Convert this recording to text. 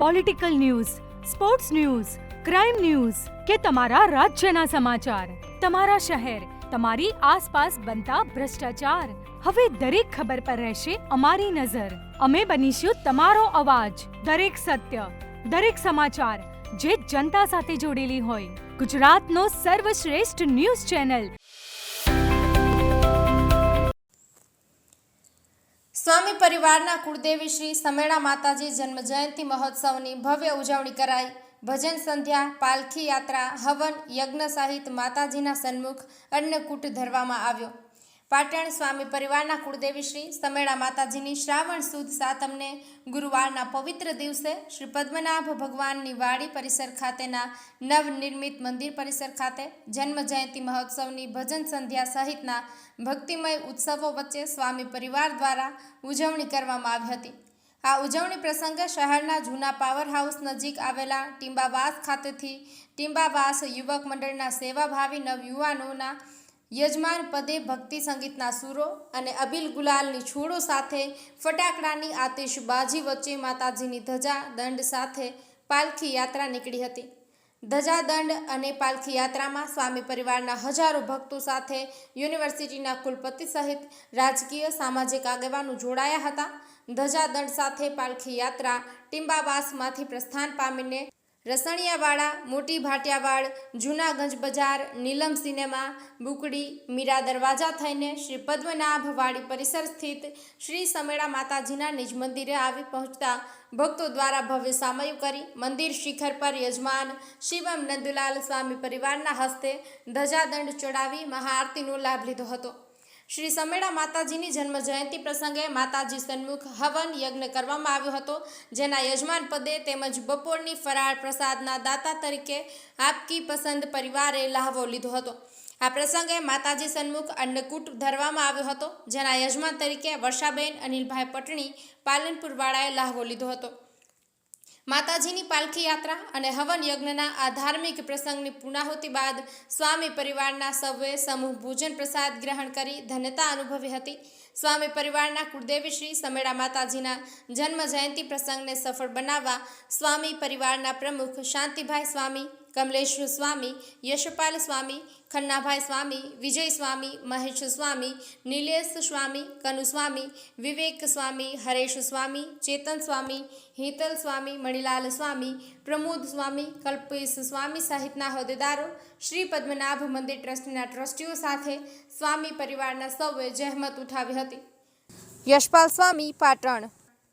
Political news, sports news, crime news કે તમારા રાજ્યના સમાચાર, તમારા શહેર, તમારી આસપાસ બનતા ભ્રષ્ટાચાર, હવે દરેક ખબર પર રહેશે અમારી નજર. અમે બનીશું તમારો અવાજ. દરેક સત્ય, દરેક સમાચાર જે જનતા સાથે જોડેલી હોય. ગુજરાતનો સર્વશ્રેષ્ઠ ન્યૂઝ ચેનલ. સ્વામી પરિવારના કુળદેવી શ્રી સમેળા માતાજી જન્મ જયંતિ મહોત્સવની ભવ્ય ઉજવણી કરાઈ. ભજન સંધ્યા, પાલખી યાત્રા, હવન યજ્ઞ સહિત માતાજીના સન્મુખ અન્નકૂટ ધરવામાં આવ્યો. પાટણ સ્વામી પરિવારના કુળદેવી શ્રી સમેળા માતાજીની શ્રાવણ સુદ સાતમને ગુરુવારના પવિત્ર દિવસે શ્રી પદ્મનાભ ભગવાનની વાડી પરિસર ખાતેના નવનિર્મિત મંદિર પરિસર ખાતે જન્મ જયંતિ મહોત્સવની ભજન સંધ્યા સહિતના ભક્તિમય ઉત્સવો વચ્ચે સ્વામી પરિવાર દ્વારા ઉજવણી કરવામાં આવી હતી. આ ઉજવણી પ્રસંગે શહેરના જૂના પાવર હાઉસ નજીક આવેલા ટીંબાવાસ ખાતેથી ટીંબાવાસ યુવક મંડળના સેવાભાવી નવયુવાનોના યજમાન પદે ભક્તિ સંગીતના સૂરો અને અબીલ ગુલાલની છોડો સાથે ફટાકડાની આતિશબાજી વચ્ચે માતાજીની ધજા દંડ સાથે પાલખી યાત્રા નીકળી હતી. ધજા દંડ અને પાલખી યાત્રામાં સ્વામી પરિવારના હજારો ભક્તો સાથે યુનિવર્સિટીના કુલપતિ સહિત રાજકીય સામાજિક આગેવાનો જોડાયા હતા. ધજા દંડ સાથે પાલખી યાત્રા ટીંબાવાસમાંથી પ્રસ્થાન પામીને રસણિયાવાડા, મોટી ભાટિયાવાડ, જૂના ગંજ બજાર, નીલમ સિનેમા, બુકડી, મીરા દરવાજા થઈને શ્રી પદ્મનાભ વાડી પરિસર સ્થિત શ્રી સમેળા માતાજીના નિજ મંદિરે આવી પહોંચતા ભક્તો દ્વારા ભવ્ય સામયું કરી મંદિર શિખર પર યજમાન શિવમ નંદુલાલ સ્વામી પરિવારના હસ્તે ધજાદંડ ચડાવી મહાઆરતીનો લાભ લીધો હતો. શ્રી સમેળા માતાજીની જન્મ જયંતિ પ્રસંગે માતાજી સન્મુખ હવન યજ્ઞ કરવામાં આવ્યો હતો, જેના યજમાન પદે તેમજ બપોરની ફરાળ પ્રસાદના દાતા તરીકે આપકી પસંદ પરિવારે લહાવો લીધો હતો. આ પ્રસંગે માતાજી સન્મુખ અન્નકૂટ ધરવામાં આવ્યો હતો, જેના યજમાન તરીકે વર્ષાબેન અનિલભાઈ પટણી પાલનપુરવાળાએ લહાવો લીધો હતો. માતાજીની પાલખી યાત્રા અને હવન યજ્ઞના આ ધાર્મિક પ્રસંગની પૂર્ણાહુતિ બાદ સ્વામી પરિવારના સૌએ સમૂહ ભોજન પ્રસાદ ગ્રહણ કરી ધન્યતા અનુભવી હતી. સ્વામી પરિવારના કુળદેવી શ્રી સમેળા માતાજીના જન્મ જયંતિ પ્રસંગને સફળ બનાવવા સ્વામી પરિવારના પ્રમુખ શાંતિભાઈ સ્વામી, કમલેશ સ્વામી, યશપાલ સ્વામી, ખન્નાભાઈ સ્વામી, વિજય સ્વામી, મહેશ સ્વામી, નિલેશ સ્વામી, કનુ સ્વામી, વિવેક સ્વામી, હરેશ સ્વામી, ચેતન સ્વામી, હેતલ સ્વામી, મણિલાલ સ્વામી, પ્રમોદ સ્વામી, કલ્પેશ સ્વામી સહિતના હોદ્દેદારો, શ્રી પદ્મનાભ મંદિર ટ્રસ્ટના ટ્રસ્ટીઓ સાથે સ્વામી પરિવારના સૌએ જહેમત ઉઠાવી હતી. યશપાલ સ્વામી, પાટણ.